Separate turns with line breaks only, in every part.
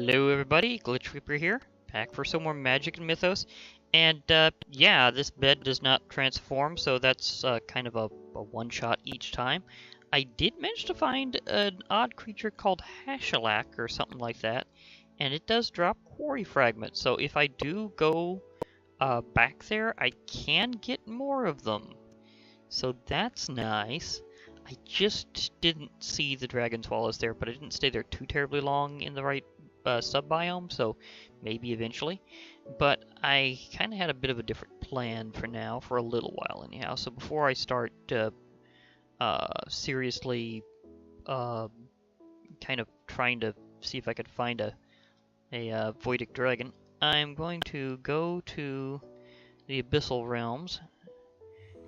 Hello everybody, Glitch Reaper here, back for some more Magic and Mythos. And yeah, this bed does not transform, so that's kind of a one-shot each time. I did manage to find an odd creature called Hashalak or something like that, and it does drop quarry fragments, so if I do go back there, I can get more of them. So that's nice. I just didn't see the dragon swallows there, but I didn't stay there too terribly long in the right sub-biome, so maybe eventually. But I kind of had a bit of a different plan for now, for a little while anyhow. So before I start seriously kind of trying to see if I could find a Voidic dragon, I'm going to go to the Abyssal Realms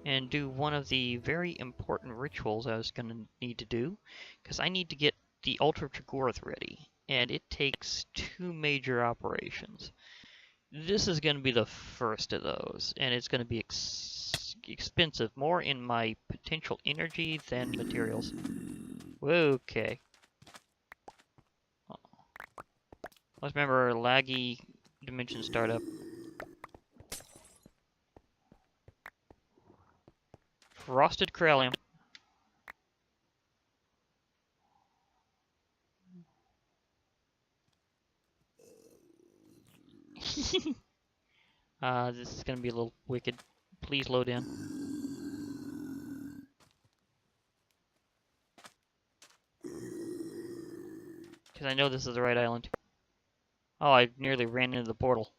and do one of the very important rituals I was going to need to do, because I need to get the Altar of Chagorth ready, and it takes two major operations. This is going to be the first of those, and it's going to be expensive, more in my potential energy than materials. Okay. Let's remember laggy dimension startup. Frosted Corellium. This is gonna be a little wicked. Please load in. Because I know this is the right island. Oh, I nearly ran into the portal.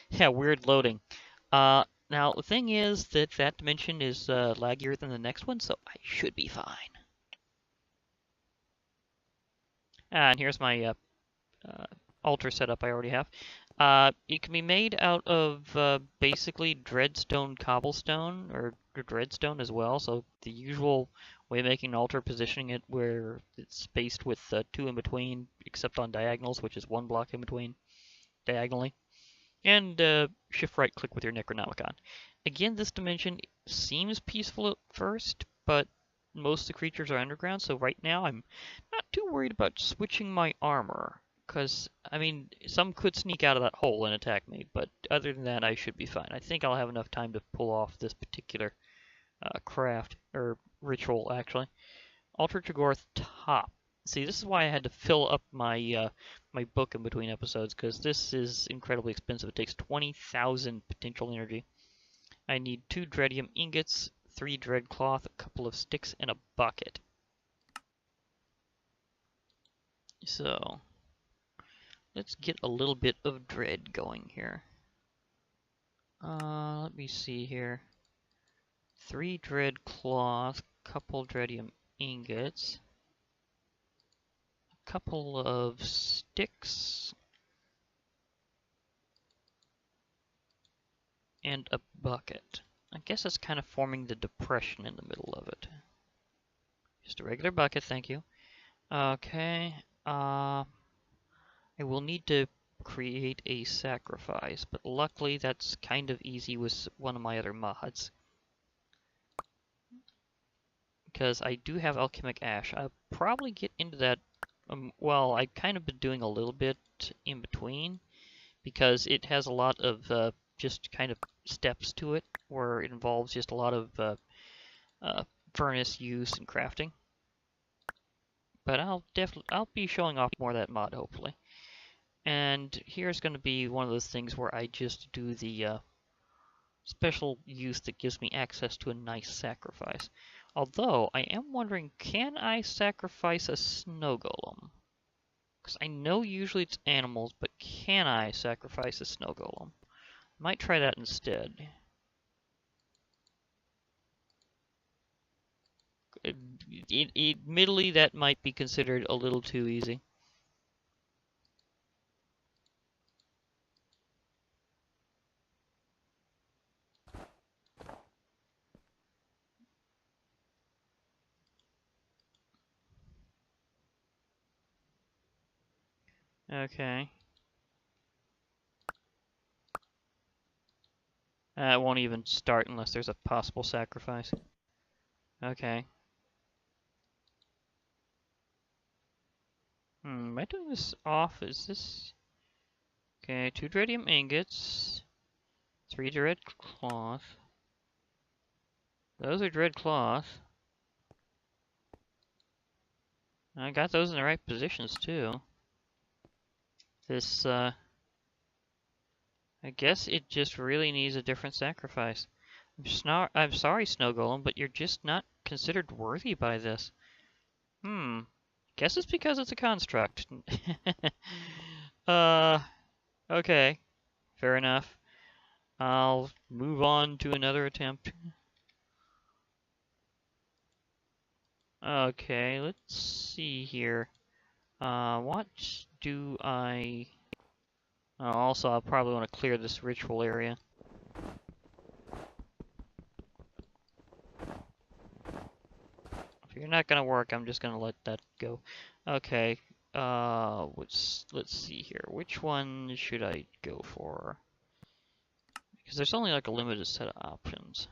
Yeah, weird loading. Now, the thing is that that dimension is laggier than the next one, so I should be fine. And here's my altar setup I already have. It can be made out of basically dreadstone cobblestone, or dreadstone as well, so the usual way of making an altar, positioning it where it's spaced with two in between, except on diagonals, which is one block in between diagonally. And shift right click with your Necronomicon. Again, this dimension seems peaceful at first, but most of the creatures are underground, so right now I'm not too worried about switching my armor. Because, I mean, some could sneak out of that hole and attack me, but other than that, I should be fine. I think I'll have enough time to pull off this particular craft, or ritual, actually. Altar Chagorth top. See, this is why I had to fill up my my book in between episodes, because this is incredibly expensive. It takes 20,000 potential energy. I need 2 dreadium ingots, 3 dread cloth, a couple of sticks, and a bucket. So, let's get a little bit of dread going here. Let me see here. 3 dread cloth, couple dreadium ingots, couple of sticks, and a bucket. I guess it's kind of forming the depression in the middle of it. Just a regular bucket, thank you. Okay, I will need to create a sacrifice, but luckily that's kind of easy with one of my other mods. Because I do have alchemic ash. I'll probably get into that. Well, I've kind of been doing a little bit in between, because it has a lot of just kind of steps to it, where it involves just a lot of furnace use and crafting. But I'll be showing off more of that mod, hopefully. And here's going to be one of those things where I just do the special use that gives me access to a nice sacrifice. Although, I am wondering, can I sacrifice a snow golem? Because I know usually it's animals, but can I sacrifice a snow golem? Might try that instead. Admittedly, that might be considered a little too easy. Okay. It won't even start unless there's a possible sacrifice. Okay. Am I doing this off? Is this... Okay, 2 dreadium ingots, 3 dread cloth. Those are dread cloth. I got those in the right positions, too. This, I guess it just really needs a different sacrifice. I'm sorry, Snow Golem, but you're just not considered worthy by this. Guess it's because it's a construct. Okay. Fair enough. I'll move on to another attempt. Okay, let's see here. What do I... also, I'll probably want to clear this ritual area. If you're not gonna work, I'm just gonna let that go. Okay, let's see here. Which one should I go for? Because there's only like a limited set of options.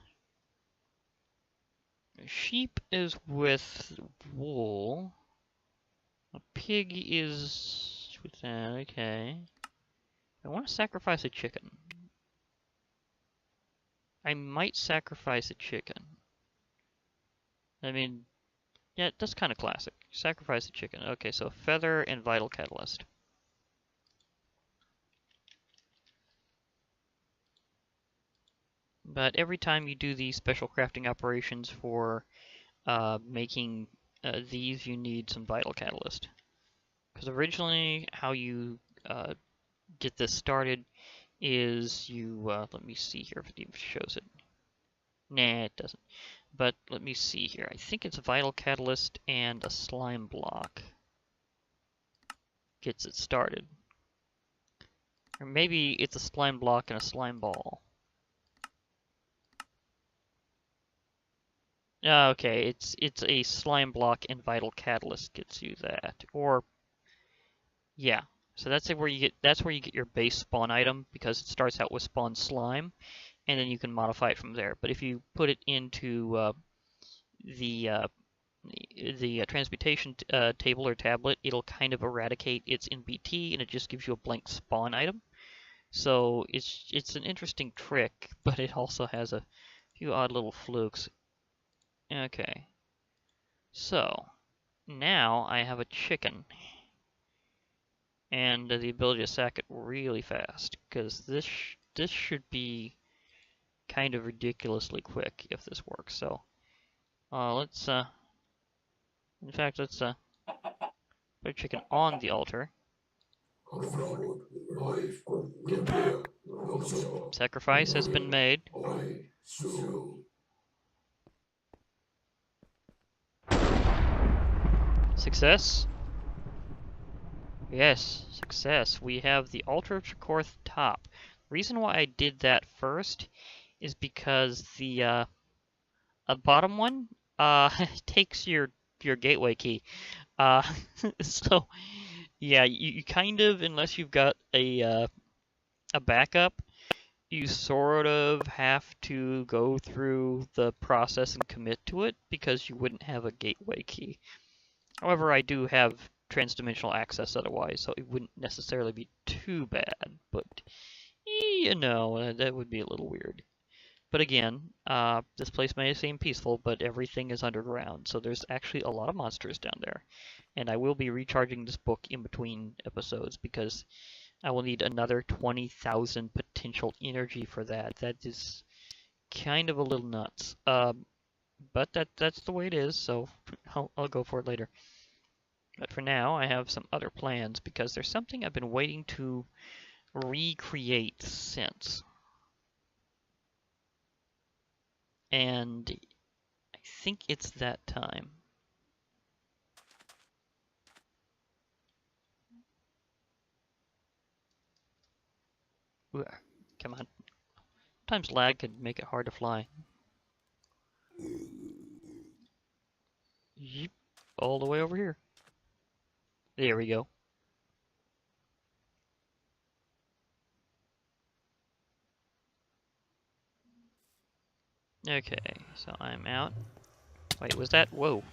A sheep is with wool. A pig is with that, okay. I want to sacrifice a chicken. I might sacrifice a chicken. I mean, yeah, that's kind of classic. Sacrifice a chicken. Okay, so feather and vital catalyst. But every time you do these special crafting operations for making these, you need some vital catalyst. Because originally, how you get this started is you, let me see here if it even shows it. Nah, it doesn't. But let me see here. I think it's a vital catalyst and a slime block gets it started. Or maybe it's a slime block and a slime ball. Okay, it's a slime block and vital catalyst gets you that. Or yeah. So that's where you get your base spawn item, because it starts out with spawn slime, and then you can modify it from there. But if you put it into the transmutation table or tablet, it'll kind of eradicate its NBT, and it just gives you a blank spawn item. So it's an interesting trick, but it also has a few odd little flukes. Okay, so now I have a chicken, and the ability to sack it really fast, because this should be kind of ridiculously quick if this works. So let's in fact, let's put a chicken on the altar. Sacrifice has been made. Success? Yes, success. We have the Altar of Tricorth top. The reason why I did that first is because the bottom one takes your gateway key. So yeah, you kind of, unless you've got a backup, you sort of have to go through the process and commit to it because you wouldn't have a gateway key. However, I do have transdimensional access otherwise, so it wouldn't necessarily be too bad, but you know, that would be a little weird. But again, this place may seem peaceful, but everything is underground, so there's actually a lot of monsters down there. And I will be recharging this book in between episodes because I will need another 20,000 potential energy for that. That is kind of a little nuts. But that's the way it is, so I'll go for it later. But for now, I have some other plans because there's something I've been waiting to recreate since. And I think it's that time. Ooh, come on. Sometimes lag could make it hard to fly. Yeep, all the way over here. There we go. Okay, so I'm out. Wait, was that? Whoa.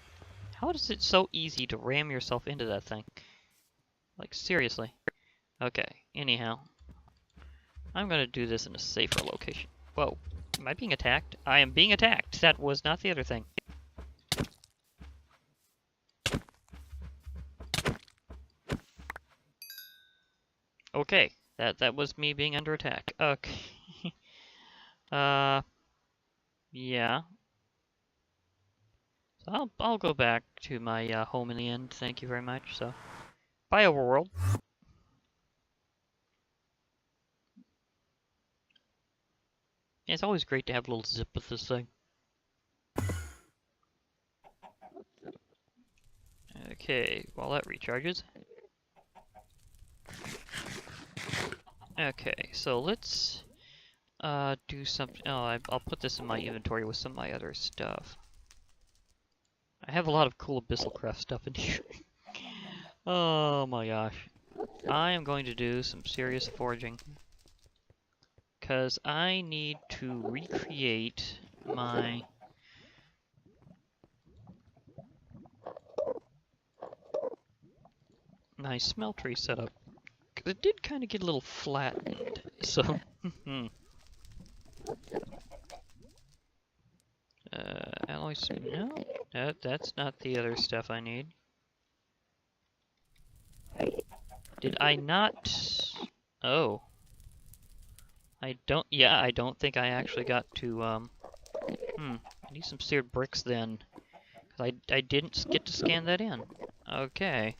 How is it so easy to ram yourself into that thing? Like, seriously. Okay, anyhow. I'm gonna do this in a safer location. Whoa. Am I being attacked? I am being attacked! That was not the other thing. Okay, that was me being under attack. Okay. Yeah. So I'll go back to my home in the end. Thank you very much. So, bye, overworld. It's always great to have a little zip with this thing. Okay, while that recharges. Okay, so let's do something. Oh, I'll put this in my inventory with some of my other stuff. I have a lot of cool Abyssal Craft stuff in here. Oh my gosh. I am going to do some serious foraging. Because I need to recreate my... my smeltery setup. Because it did kind of get a little flattened, so... alloys... no, that's not the other stuff I need. Did I not... oh. I don't think I actually got to, I need some seared bricks then. Because I didn't get to scan that in. Okay.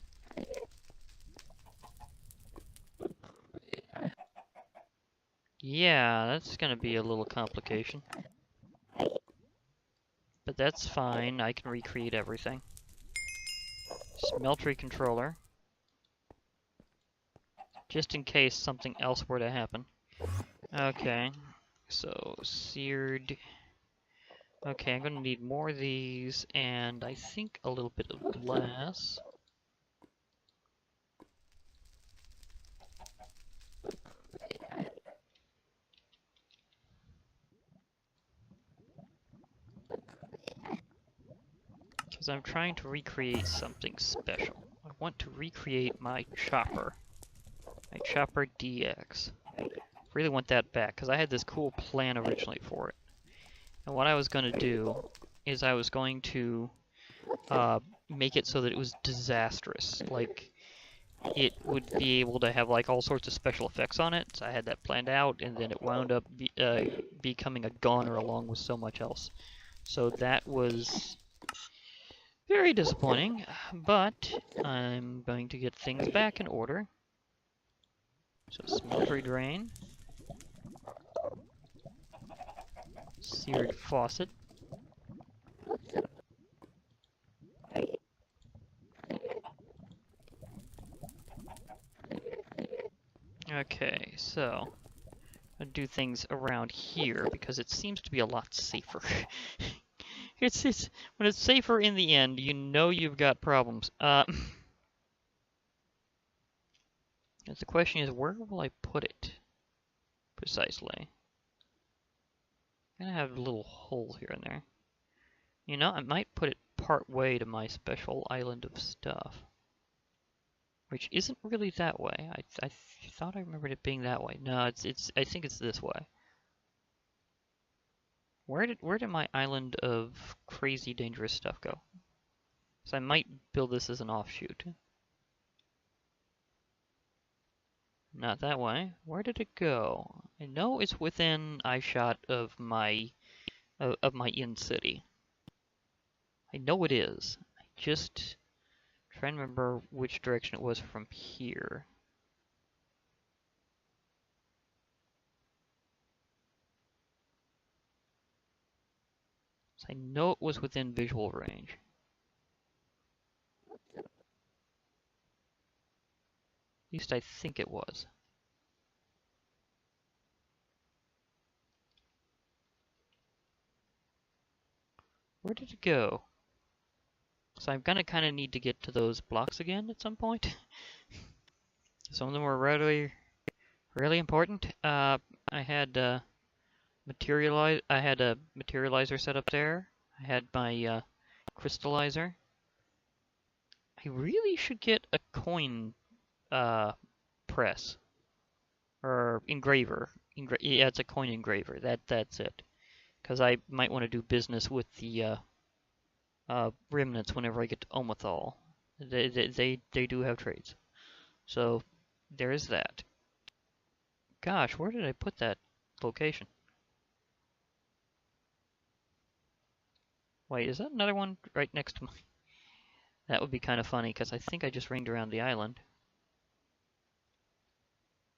Yeah, that's gonna be a little complication. But that's fine, I can recreate everything. Smeltery controller. Just in case something else were to happen. Okay, so seared... okay, I'm gonna need more of these, and I think a little bit of glass. Because I'm trying to recreate something special. I want to recreate my chopper. My ChopperDX. Really want that back, because I had this cool plan originally for it. And what I was going to do is I was going to make it so that it was disastrous. Like, it would be able to have like all sorts of special effects on it. So I had that planned out, and then it wound up becoming a goner along with so much else. So that was very disappointing, but I'm going to get things back in order. So smeltery drain. Seared faucet. Okay, so I'll do things around here because it seems to be a lot safer. It's when it's safer in the end, you know you've got problems. The question is, where will I put it precisely? I'm gonna have a little hole here and there. You know, I might put it part way to my special island of stuff, which isn't really that way. I thought I remembered it being that way. No, it's I think it's this way. Where did my island of crazy dangerous stuff go? So I might build this as an offshoot. Not that way. Where did it go? I know it's within eyeshot of my in city. I know it is. I just trying to remember which direction it was from here. So I know it was within visual range. At least I think it was. Where did it go? So I'm gonna kind of need to get to those blocks again at some point. Some of them were really important. I had I had a materializer set up there. I had my crystallizer. I really should get a coin press or engraver. Yeah, it's a coin engraver. That's it. Because I might want to do business with the remnants whenever I get to Omethal. They do have trades. So there is that. Gosh, where did I put that location? Wait, is that another one right next to me? That would be kind of funny, because I think I just ringed around the island.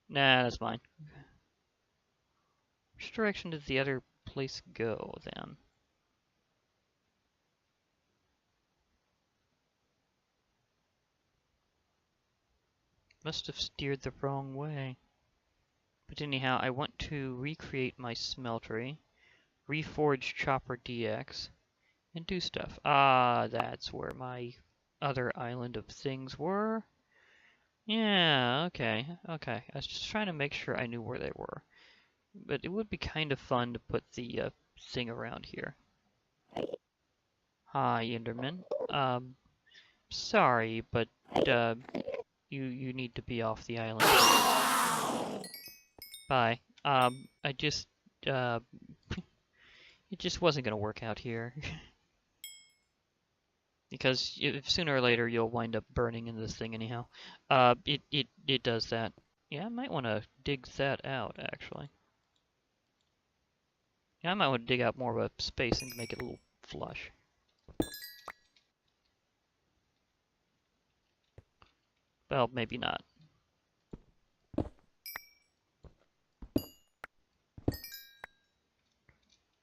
Nah, that's mine. Which direction did the other place go, then? Must have steered the wrong way. But anyhow, I want to recreate my smeltery, reforge ChopperDX, and do stuff. Ah, that's where my other island of things were. Yeah, okay. I was just trying to make sure I knew where they were. But it would be kind of fun to put the thing around here. Hi, Enderman. Sorry, but you need to be off the island. Bye. I just it just wasn't gonna work out here. Because sooner or later you'll wind up burning in this thing anyhow. It does that. Yeah, I might want to dig that out actually. Yeah, I might want to dig out more of a space and make it a little flush. Well, maybe not.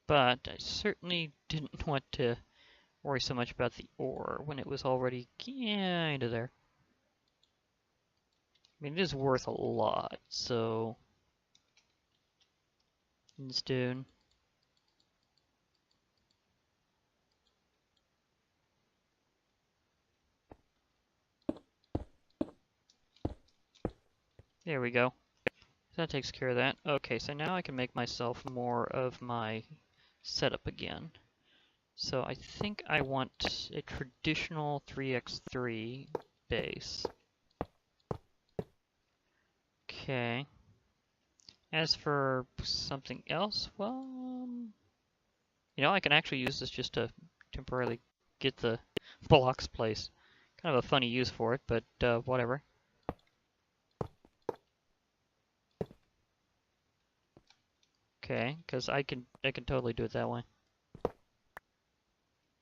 But I certainly didn't want to worry so much about the ore when it was already kinda there. I mean, it is worth a lot, so... Instead... There we go. That takes care of that. Okay, so now I can make myself more of my setup again. So I think I want a traditional 3x3 base. Okay. As for something else, well, you know, I can actually use this just to temporarily get the blocks placed. Kind of a funny use for it, but whatever. Okay, because I can totally do it that way.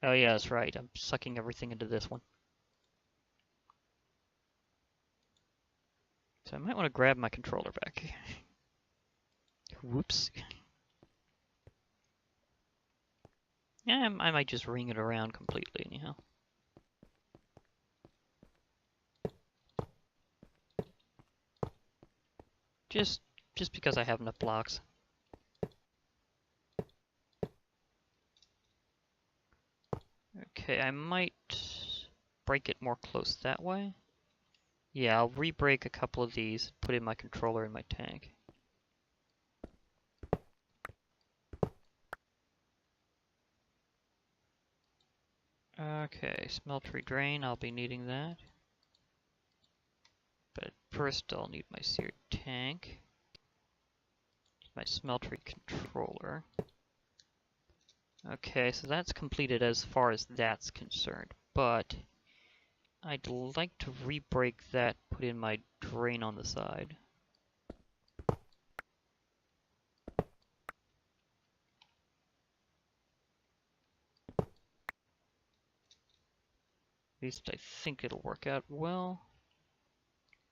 Oh yeah, that's right. I'm sucking everything into this one. So I might want to grab my controller back. Whoops. Yeah, I might just ring it around completely anyhow. Just because I have enough blocks. Okay, I might break it more close that way. Yeah, I'll re-break a couple of these, put in my controller in my tank. Okay, smeltery drain, I'll be needing that. But first I'll need my seared tank. My smeltery controller. Okay, so that's completed as far as that's concerned, but I'd like to re-break that, put in my drain on the side. At least I think it'll work out well.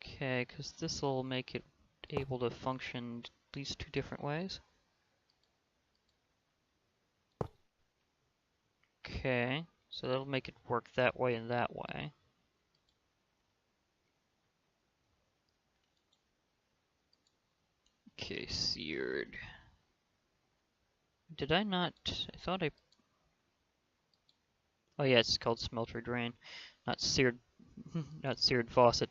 Okay, because this will make it able to function at least two different ways. Okay, so that'll make it work that way and that way. Okay, seared. Did I not? I thought I... Oh yeah, it's called smelter drain, not seared, not seared faucet.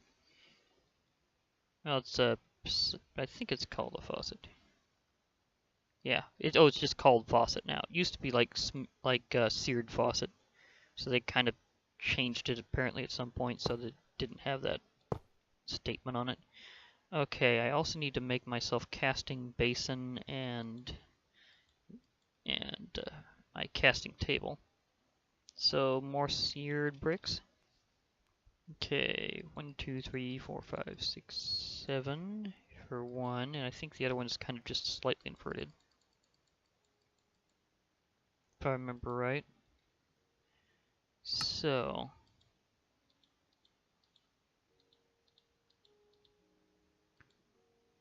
Well, it's I think it's called a faucet. Yeah, it's just called faucet now. It used to be like seared faucet, so they kind of changed it apparently at some point so that it didn't have that statement on it. Okay, I also need to make myself casting basin and my casting table. So more seared bricks. Okay, 1, 2, 3, 4, 5, 6, 7 for one, and I think the other one is kind of just slightly inverted, if I remember right. So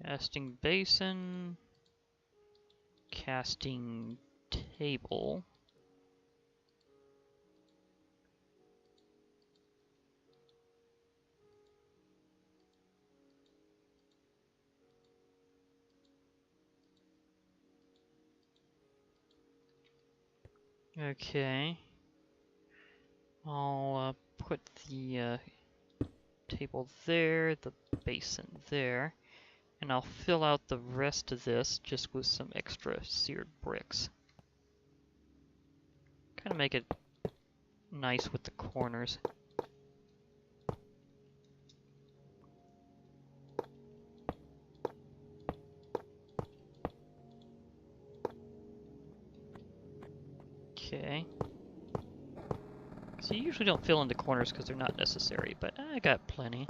casting basin, casting table. Okay. I'll put the table there, the basin there, and I'll fill out the rest of this just with some extra seared bricks. Kind of make it nice with the corners. Okay. So you usually don't fill in the corners because they're not necessary, but I got plenty.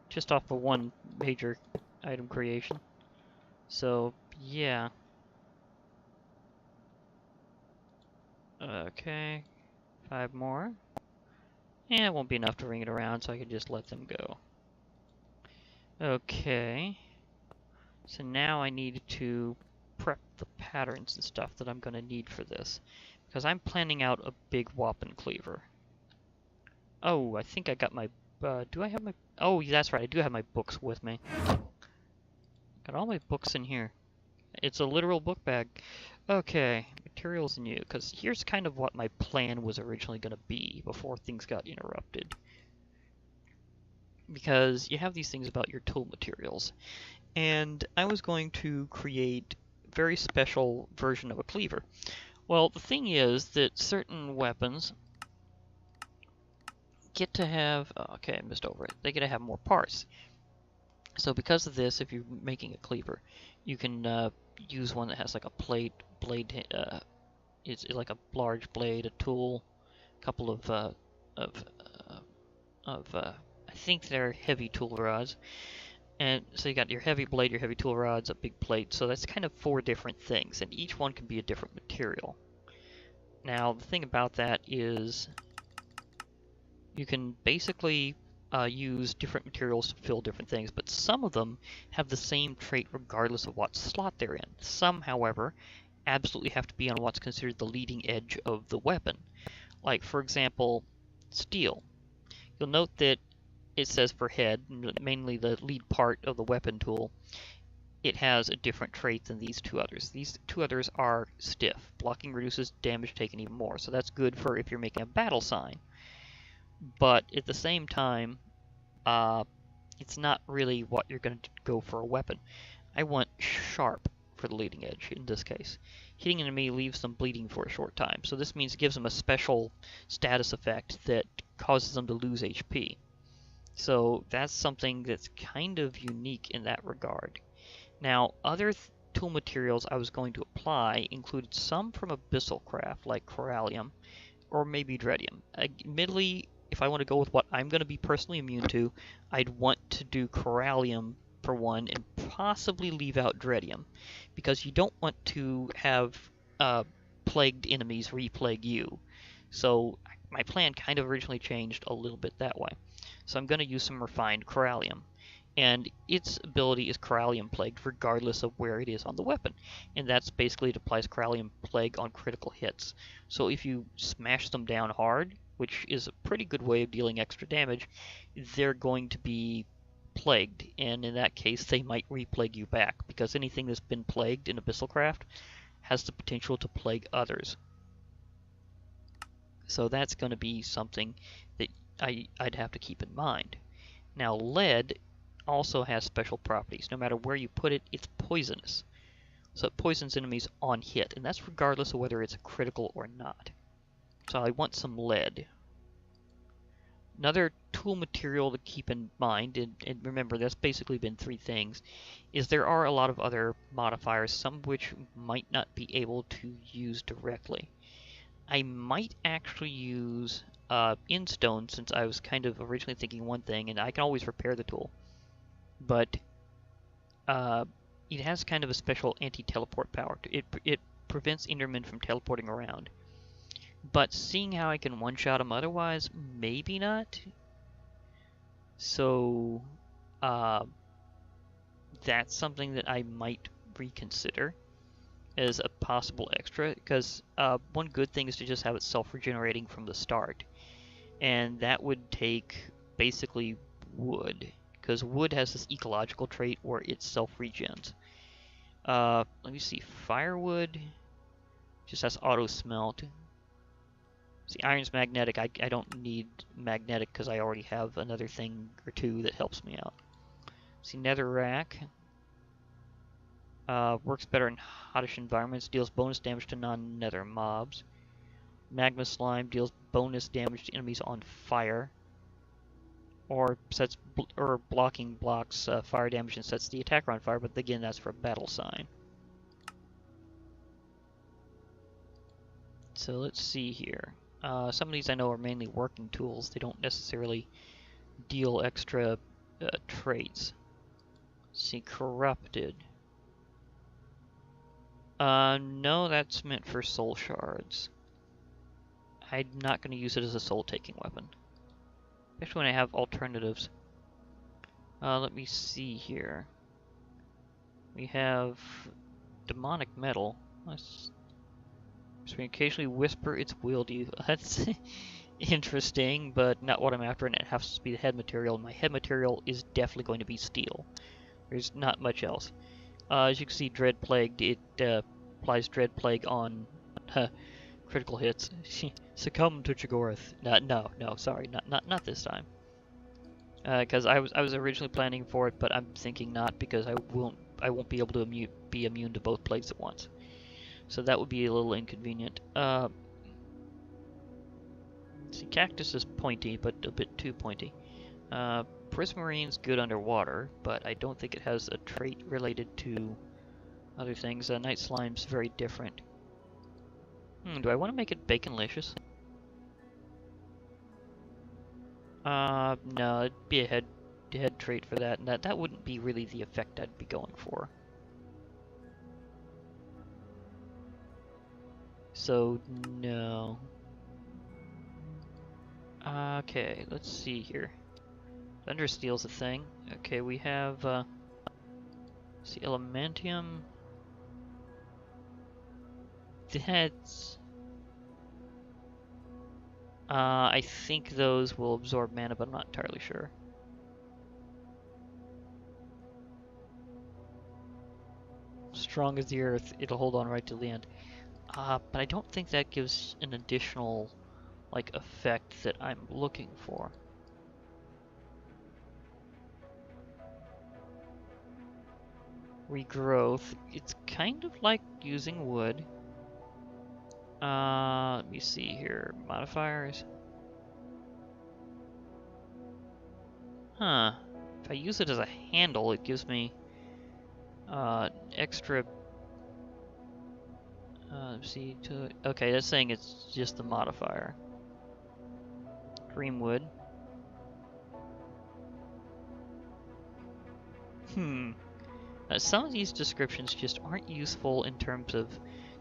Just off of one major item creation. So, yeah. Okay. 5 more. And it won't be enough to ring it around, so I can just let them go. Okay. So now I need to prep the patterns and stuff that I'm going to need for this. Because I'm planning out a big whopping cleaver. Oh, I think I got my... do I have my... Oh, that's right, I do have my books with me. Got all my books in here. It's a literal book bag. Okay, materials new, because here's kind of what my plan was originally going to be before things got interrupted. Because you have these things about your tool materials, and I was going to create a very special version of a cleaver. Well, the thing is that certain weapons get to have... okay, I missed over it. They get to have more parts. So because of this, if you're making a cleaver, you can use one that has like a blade, it's like a large blade, a tool, a couple of I think they're heavy tool rods. And so you got your heavy blade, your heavy tool rods, a big plate. So that's kind of 4 different things, and each one can be a different material. Now, the thing about that is you can basically use different materials to fill different things, but some of them have the same trait regardless of what slot they're in. Some, however, absolutely have to be on what's considered the leading edge of the weapon. Like, for example, steel. You'll note that it says for head, mainly the lead part of the weapon tool, it has a different trait than these 2 others. These 2 others are stiff. Blocking reduces damage taken even more, so that's good for if you're making a battle sign. But at the same time, it's not really what you're going to go for a weapon. I want sharp for the leading edge in this case. Hitting an enemy leaves them bleeding for a short time, so this means it gives them a special status effect that causes them to lose HP. So that's something that's kind of unique in that regard. Now, other tool materials I was going to apply included some from abyssal craft, like corallium, or maybe dreadium. Admittedly, if I want to go with what I'm going to be personally immune to, I'd want to do corallium for one and possibly leave out dreadium, because you don't want to have plagued enemies re-plague you. So my plan kind of originally changed a little bit that way. So I'm going to use some refined corallium, and its ability is corallium plagued regardless of where it is on the weapon, and that's basically it applies corallium plague on critical hits. So if you smash them down hard, which is a pretty good way of dealing extra damage, they're going to be plagued, and in that case they might re-plague you back, because anything that's been plagued in abyssal craft has the potential to plague others. So that's going to be something that I'd have to keep in mind. Now, lead also has special properties. No matter where you put it, it's poisonous. So it poisons enemies on hit, and that's regardless of whether it's a critical or not. So I want some lead. Another tool material to keep in mind, and remember that's basically been three things, is there are a lot of other modifiers, some of which might not be able to use directly. I might actually use Instone, since I was kind of originally thinking one thing, and I can always repair the tool. But it has kind of a special anti-teleport power. It prevents Endermen from teleporting around. But seeing how I can one-shot them otherwise, maybe not. So that's something that I might reconsider as a possible extra, because one good thing is to just have it self-regenerating from the start. And that would take basically wood, because wood has this ecological trait where it self-regens. Let me see, firewood just has auto smelt. See, iron's magnetic. I don't need magnetic because I already have another thing or two that helps me out. See, netherrack works better in hottish environments, deals bonus damage to non-nether mobs. Magma slime deals bonus damage to enemies on fire, or sets blocking blocks fire damage and sets the attacker on fire. But again, that's for a battle sign. So let's see here. Some of these I know are mainly working tools. They don't necessarily deal extra traits. Let's see, corrupted. No, that's meant for soul shards. I'm not going to use it as a soul-taking weapon, especially when I have alternatives. Let me see here. We have demonic metal. So we occasionally whisper its will to you. That's interesting, but not what I'm after, and it has to be the head material. My head material is definitely going to be steel. There's not much else. As you can see, Dread Plagued, it applies Dread Plague on critical hits. Succumb to Chaggorath. No, sorry, not this time. Because I was originally planning for it, but I'm thinking not, because I won't be able to be immune to both plagues at once. So that would be a little inconvenient. See, cactus is pointy, but a bit too pointy. Prismarine's good underwater, but I don't think it has a trait related to other things. Night slime's very different. Do I want to make it baconlicious? No, it'd be a head trait for that, and that wouldn't be really the effect I'd be going for. So, no. Okay, let's see here. Thundersteel's a thing. Okay, we have, see, Elementium. That's... I think those will absorb mana, but I'm not entirely sure. Strong as the earth, it'll hold on right till the end. But I don't think that gives an additional, like, effect that I'm looking for. Regrowth. It's kind of like using wood. Let me see here. Modifiers. Huh. If I use it as a handle, it gives me extra. Let's see. Okay, that's saying it's just the modifier. Greenwood. Some of these descriptions just aren't useful in terms of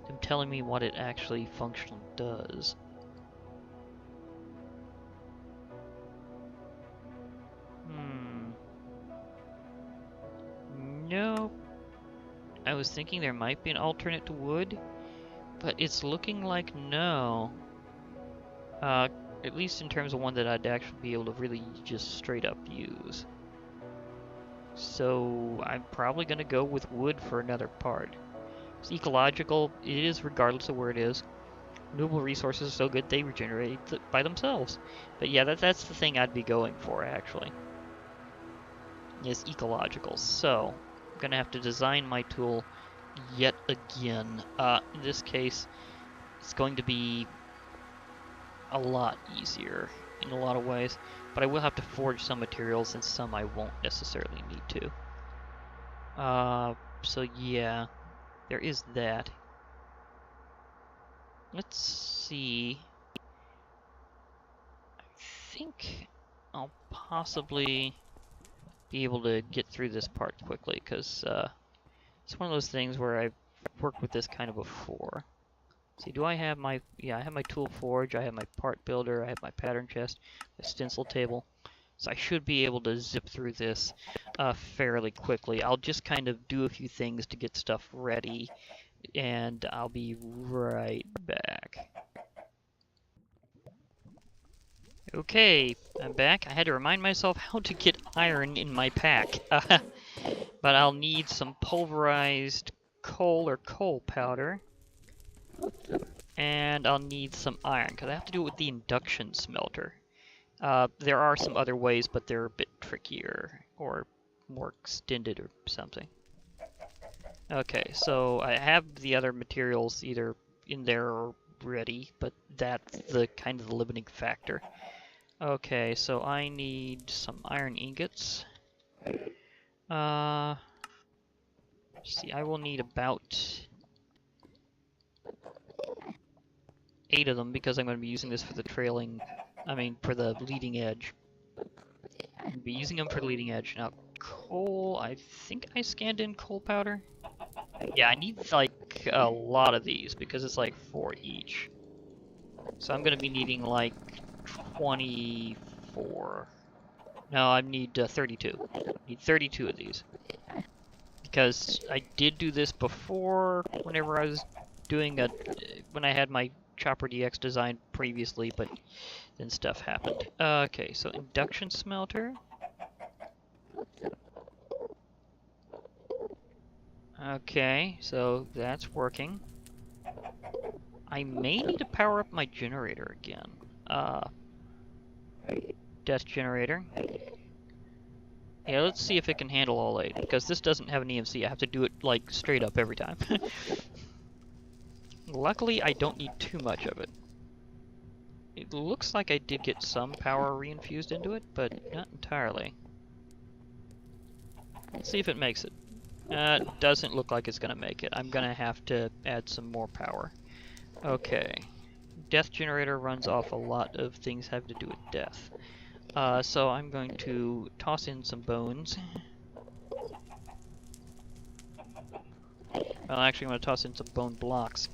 them telling me what it actually functionally does. Nope. I was thinking there might be an alternate to wood, but it's looking like no. At least in terms of one that I'd actually be able to really just straight up use. So I'm probably going to go with wood for another part. It's ecological, it is regardless of where it is. Renewable resources are so good they regenerate by themselves. But yeah, that's the thing I'd be going for actually. Is ecological. So I'm going to have to design my tool yet again. In this case, it's going to be a lot easier in a lot of ways. But I will have to forge some materials, and some I won't necessarily need to. So yeah, there is that. Let's see. I think I'll possibly be able to get through this part quickly, because it's one of those things where I've worked with this kind of before. See, do I have my... Yeah, I have my tool forge, I have my part builder, I have my pattern chest, my stencil table. So I should be able to zip through this fairly quickly. I'll just kind of do a few things to get stuff ready, and I'll be right back. Okay, I'm back. I had to remind myself how to get iron in my pack. But I'll need some pulverized coal or coal powder. And I'll need some iron, because I have to do it with the induction smelter. There are some other ways, but they're a bit trickier, or more extended or something. Okay, so I have the other materials either in there or ready, but that's the kind of the limiting factor. Okay, so I need some iron ingots. See, I will need about 8 of them, because I'm going to be using this for the trailing, for the leading edge. I'm going to be using them for the leading edge. Now, coal, I think I scanned in coal powder. Yeah, I need, like, a lot of these, because it's, like, 4 each. So I'm going to be needing, like, 24. No, I need 32. I need 32 of these. Because I did do this before, whenever I was doing when I had my ChopperDX design previously, but then stuff happened. Okay, so induction smelter. Okay, so that's working. I may need to power up my generator again. Death generator. Yeah, let's see if it can handle all 8, because this doesn't have an EMC. I have to do it, like, straight up every time. Luckily, I don't need too much of it. It looks like I did get some power reinfused into it, but not entirely. Let's see if it makes it. It doesn't look like it's going to make it. I'm going to have to add some more power. Okay. Death generator runs off a lot of things having to do with death. So I'm going to toss in some bones. Well, actually, I'm going to toss in some bone blocks.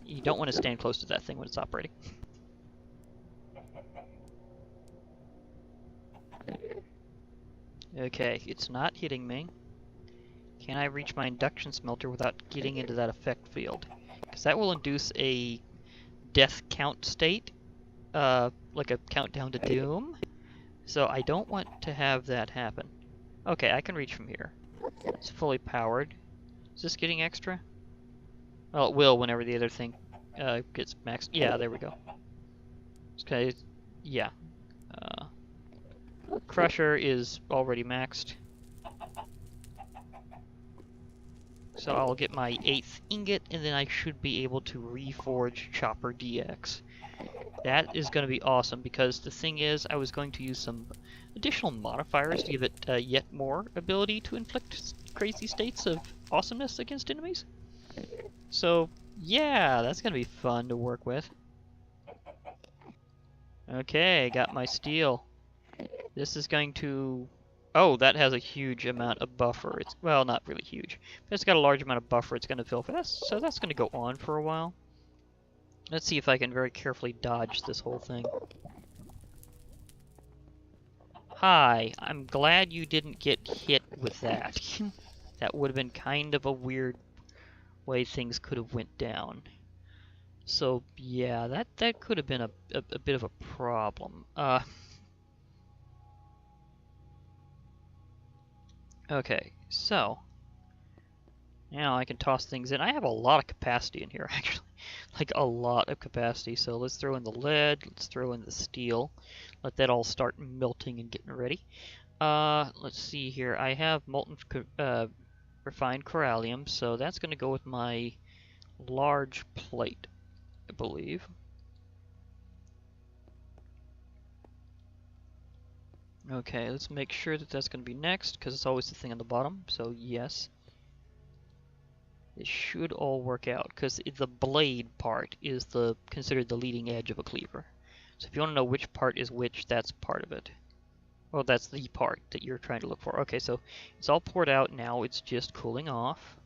You don't want to stand close to that thing when it's operating. Okay, it's not hitting me. Can I reach my induction smelter without getting into that effect field? Because that will induce a death count state, like a countdown to doom. So I don't want to have that happen. Okay, I can reach from here. It's fully powered. Is this getting extra? Well, it will whenever the other thing gets maxed. Yeah, there we go. Okay, yeah. Crusher is already maxed. So I'll get my 8th ingot, and then I should be able to reforge ChopperDX. That is going to be awesome, because the thing is, I was going to use some additional modifiers to give it yet more ability to inflict crazy states of awesomeness against enemies. So, yeah, that's going to be fun to work with. Okay, got my steel. This is going to... Oh, that has a huge amount of buffer. It's, well, not really huge, but it's got a large amount of buffer it's going to fill for this, so that's going to go on for a while. Let's see if I can very carefully dodge this whole thing. Hi, I'm glad you didn't get hit with that. That would have been kind of a weird way things could have went down. So, yeah, that could have been a bit of a problem. Okay, so now I can toss things in. I have a lot of capacity in here, actually. Like, a lot of capacity. So let's throw in the lead, let's throw in the steel. Let that all start melting and getting ready. Let's see here. I have molten refined corallium, so that's going to go with my large plate, I believe. Okay, let's make sure that that's going to be next, because it's always the thing on the bottom, so yes. It should all work out, because the blade part is considered the leading edge of a cleaver. So if you want to know which part is which, that's part of it. Well, that's the part that you're trying to look for. Okay, so it's all poured out now, it's just cooling off.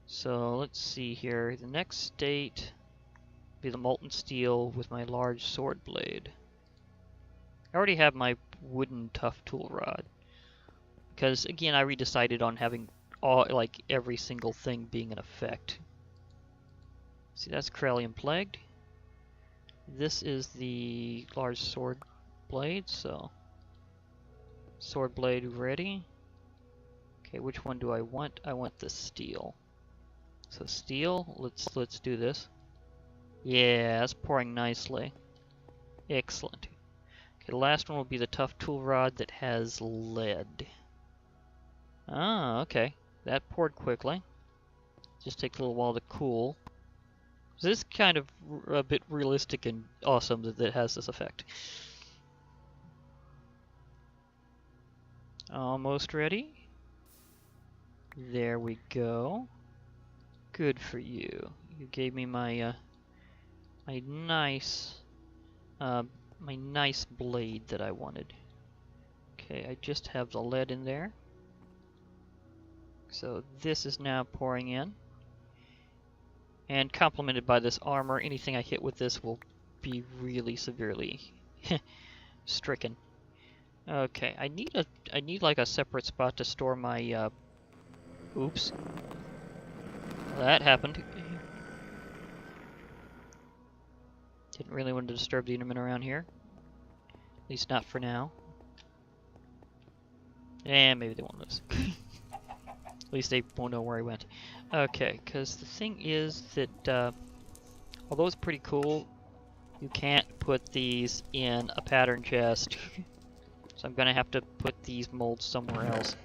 So let's see here, the next state will be the molten steel with my large sword blade. I already have my wooden tough tool rod, because again I redecided on having every single thing being an effect. See, that's Corellium plagued. This is the large sword blade, so sword blade ready. Okay, which one do I want? I want the steel. So steel, let's do this. Yeah, that's pouring nicely. Excellent. Okay, the last one will be the tough tool rod that has lead. Ah, okay. That poured quickly. Just takes a little while to cool. So this is kind of a bit realistic and awesome that it has this effect. Almost ready. There we go. Good for you. You gave me my my nice blade that I wanted. Okay, I just have the lead in there. So this is now pouring in. And complemented by this armor, anything I hit with this will be really severely stricken. Okay, I need like a separate spot to store my oops. That happened. Didn't really want to disturb the Endermen around here. At least not for now. And maybe they won't notice. At least they won't know where I went. Okay, because the thing is that although it's pretty cool, you can't put these in a pattern chest. So I'm going to have to put these molds somewhere else.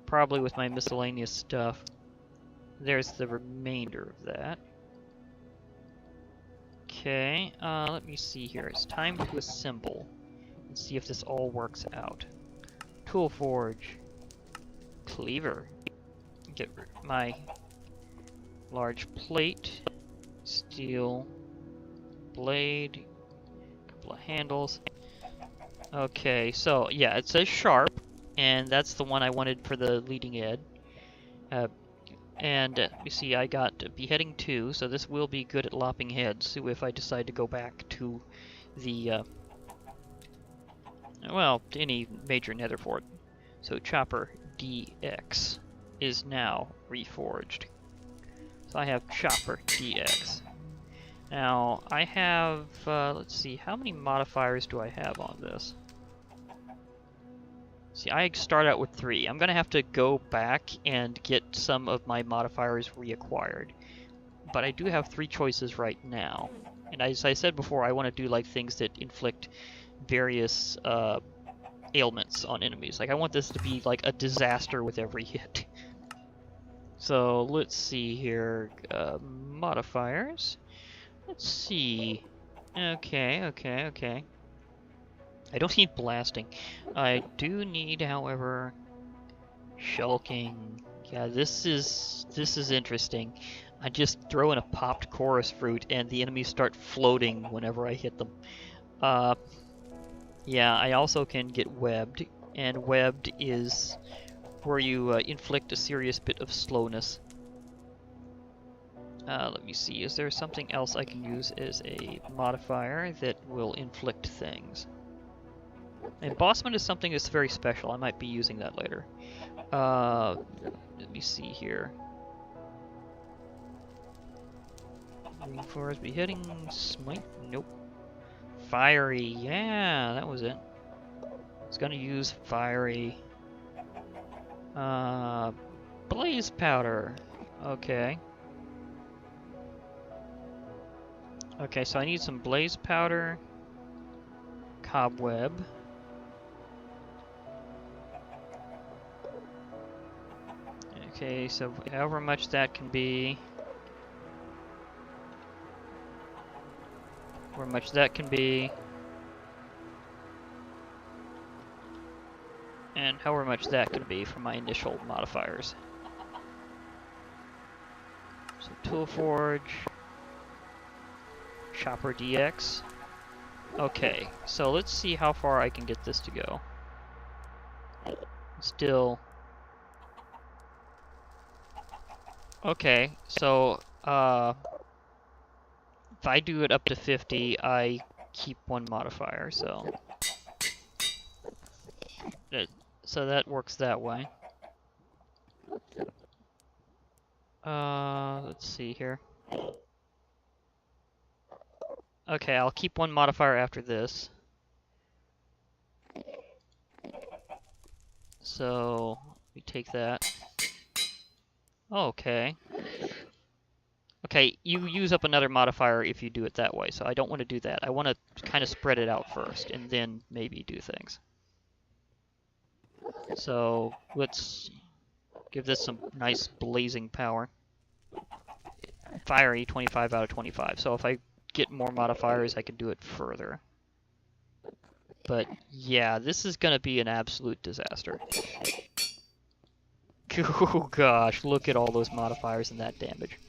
Probably with my miscellaneous stuff. There's the remainder of that. Okay, let me see here. It's time to assemble and see if this all works out. Tool forge. Cleaver. Get my large plate. Steel blade. Couple of handles. Okay, so yeah, it says sharp, and that's the one I wanted for the leading edge. You see, I got beheading 2, so this will be good at lopping heads if I decide to go back to the, well, to any major nether fort. So ChopperDX is now reforged. So I have ChopperDX. Now, I have, let's see, how many modifiers do I have on this? See, I start out with 3. I'm going to have to go back and get some of my modifiers reacquired. But I do have 3 choices right now. And as I said before, I want to do like things that inflict various ailments on enemies. Like I want this to be like a disaster with every hit. So let's see here. Modifiers. Let's see. Okay. I don't need blasting. I do need, however, shulking. Yeah, this is interesting. I just throw in a popped chorus fruit and the enemies start floating whenever I hit them. Yeah, I also can get webbed, and webbed is where you inflict a serious bit of slowness. Let me see, is there something else I can use as a modifier that will inflict things? Embossment is something that's very special. I might be using that later. Let me see here. Reinforced beheading, smite, nope. Fiery, yeah, that was it. I was gonna use fiery. Blaze powder, okay. Okay, so I need some blaze powder, cobweb. Okay, so however much that can be. However much that can be. and however much that could be from my initial modifiers. So Tool Forge, ChopperDX. Okay, so let's see how far I can get this to go. Still. Okay, so if I do it up to 50, I keep one modifier, so that works that way. Let's see here. Okay, I'll keep one modifier after this. So we take that. Okay. Okay, you use up another modifier if you do it that way, so I don't want to do that. I want to kind of spread it out first, and then maybe do things. So let's give this some nice blazing power. Fiery, 25 out of 25. So if I get more modifiers, I can do it further. But yeah, this is going to be an absolute disaster. Oh gosh, look at all those modifiers and that damage.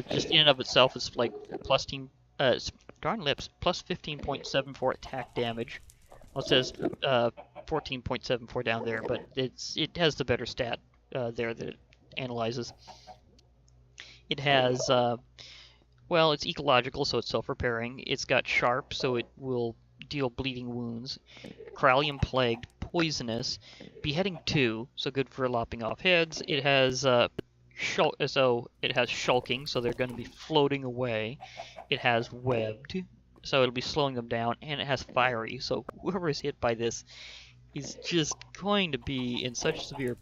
Just in and of itself, it's like plus 15.74 attack damage. Well, it says 14.74 down there, but it has the better stat there that it analyzes. It has, well, it's ecological, so it's self-repairing. It's got sharp, so it will deal bleeding wounds. Corallium plagued, poisonous, beheading 2, so good for lopping off heads. It has shulking, so they're going to be floating away. It has webbed, so it'll be slowing them down, and it has fiery, so whoever is hit by this is just going to be in such severe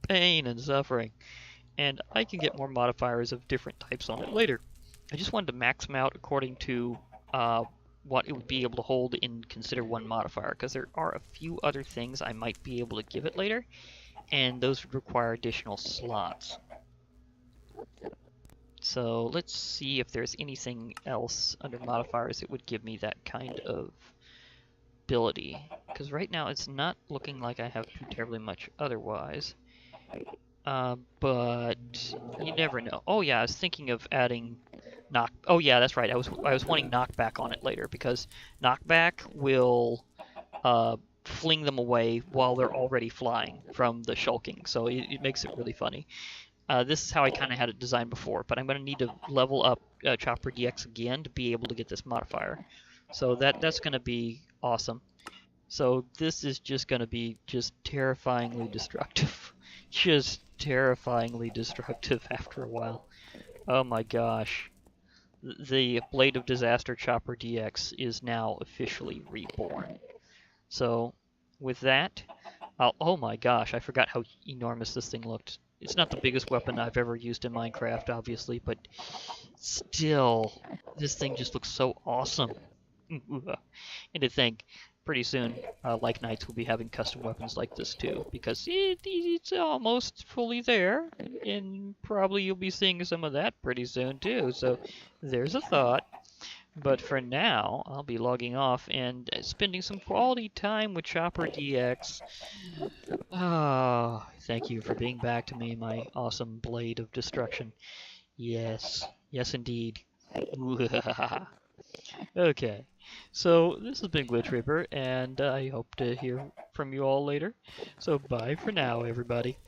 pain and suffering. And I can get more modifiers of different types on it later. I just wanted to max them out according to what it would be able to hold in consider one modifier, because there are a few other things I might be able to give it later, and those would require additional slots. So let's see if there's anything else under modifiers that would give me that kind of ability, because right now it's not looking like I have too terribly much otherwise. But you never know. Oh yeah, I was thinking of adding oh yeah, that's right. I was wanting knockback on it later, because knockback will fling them away while they're already flying from the shulking, so it makes it really funny. This is how I kind of had it designed before, but I'm going to need to level up ChopperDX again to be able to get this modifier. So that's going to be awesome. So this is just going to be just terrifyingly destructive. Just terrifyingly destructive after a while. Oh my gosh. The Blade of Disaster ChopperDX is now officially reborn. So with that, oh my gosh, I forgot how enormous this thing looked. It's not the biggest weapon I've ever used in Minecraft, obviously, but still, this thing just looks so awesome. And to think, pretty soon, Like Knights will be having custom weapons like this too, because it's almost fully there, and probably you'll be seeing some of that pretty soon too, so there's a thought. But for now, I'll be logging off and spending some quality time with ChopperDX. Oh, thank you for being back to me, my awesome blade of destruction. Yes, yes indeed. Okay, so this has been Glitch Reaper, and I hope to hear from you all later. So bye for now, everybody.